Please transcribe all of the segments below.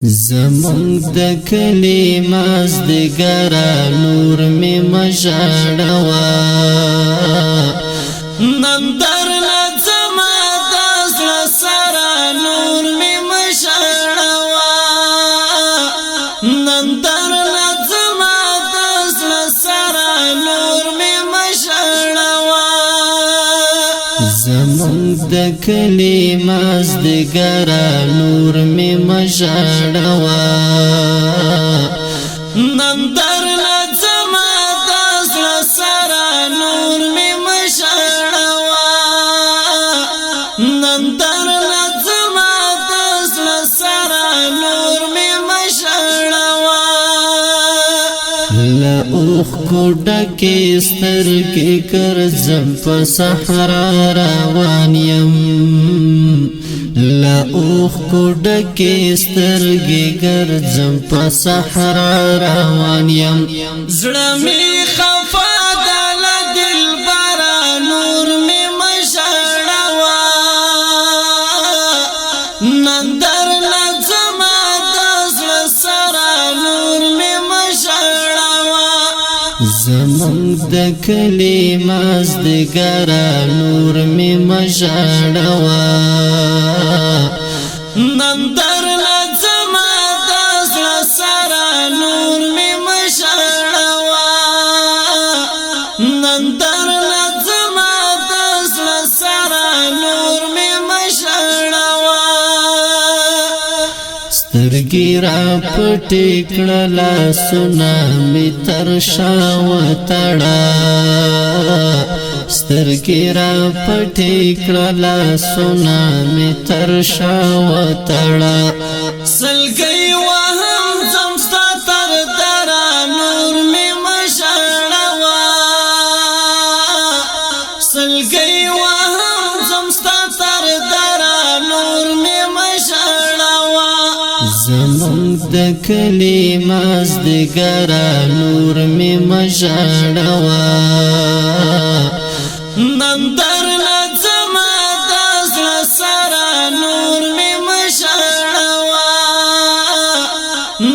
زمونږ د کلی مازدیګره نور می مژړوا نن درنه ځمه د زړه سره نور می مژړوا نن درنه ځمه د زړه سره نور می مژړوا زمونږ د کلی مازدیګره نور می مژړوا نن درنه ځمه د زړه سره نور می مژړوا نن درنه ځمه د زړه سره نور می مژړوا له اوښکو ډکې سترګې ګرځم په صحرا روان یم لا اوښکو ډکې سترګې ګرځم په صحرا روان یم زړه مې خفه ده له دلبره نور مې مژړوا نن درنه ځمه د زړه سره نور مې مژړوا زمونږ د کلي مازدیګره نور مې مژړوا نن درنه ځمه د زړه سره نور مې مژړوا نن درنه ځمه د زړه سره نور مې مژړوا سترګې را پټې کړه لاسونه مې تر شا وتړه سترګې را پټې کړه لاسونه مې تر شا وتړه سلګۍ وهم ځم ستا تر دره نور مې مژړوا سلګۍ وهم ځم ستا تر دره نور مې مژړوا زمونږ د کلي مازدیګره نور مې مژړوا نن درنه ځمه د زړه سره نور مې مژړوا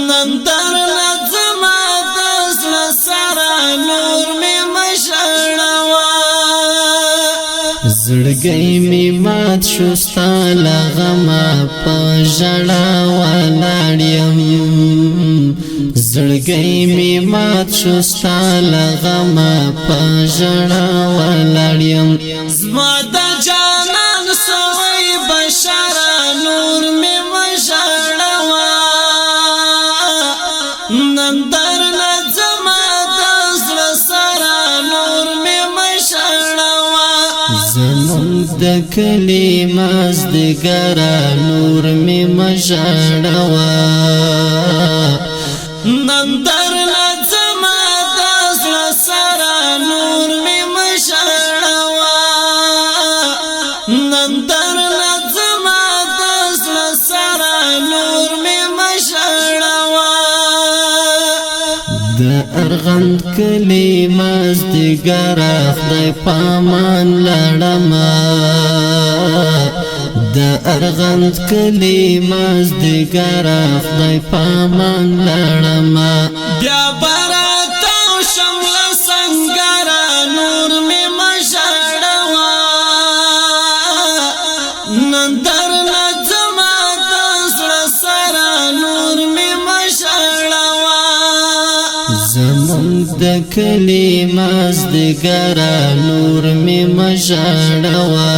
نن درنه ځمه د زړه سره نور مې مژړوا زړګی مې مات شو ستا له غمه په ژړا ولاړ یم زړګی مې مات شو ستا له غمه په ژړا ولاړ یم زما د جانان سوی بشره نور مې مژړوا نن درنه ځمه د زړه سره نور مې مژړوا زمونږ د کلي مازدیګره نور مې مژړوا نن درنه ځمه د زړه سره نور مې مژړوا نن درنه ځمه د زړه سره نور مې مژړوا د ارغند کلي مازدیګره خدای پامان لاړمه د ارغند کلي مازدیګره خدای پامان لاړمه بیا براتاو شم له سنګره نور مې مژړوا نن درنه ځمه د زړه سره نور مې مژړوا زمونږ د کلي مازدیګره نور مې مژړوا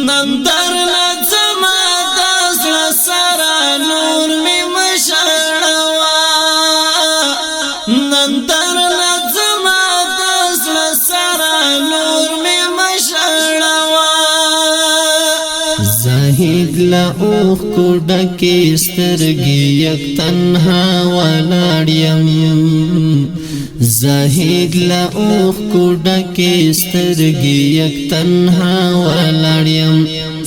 نن درنه ځمه د زړه سره نور مې مژړوا نن درنه ځمه د زړه سره نور مې مژړوا زاهد له اوښکو ډکې سترګې یک تنها ولاړ یم زاهد له اوښکو ډکې سترګې یک تنها ولاړ یم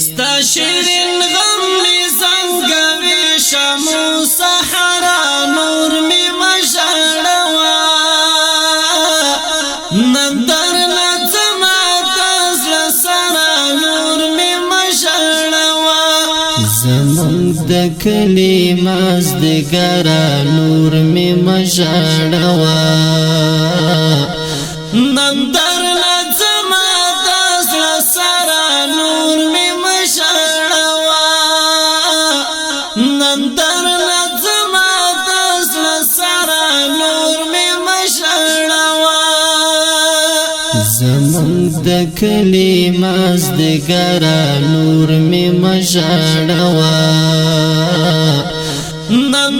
ستا شیرین غم مې زنګوي شمو صحرا نور مې مژړوا نن درنه ځمه د زړه سره نور مې مژړوا زمونږ د کلی مازدګرا نور می مژړوا نن درنه زما د زړه سره نور می مژړوا نن درنه زما د زړه سره نور می مژړوا زمونږ د کلی مازدګرا نور می مژړوا نن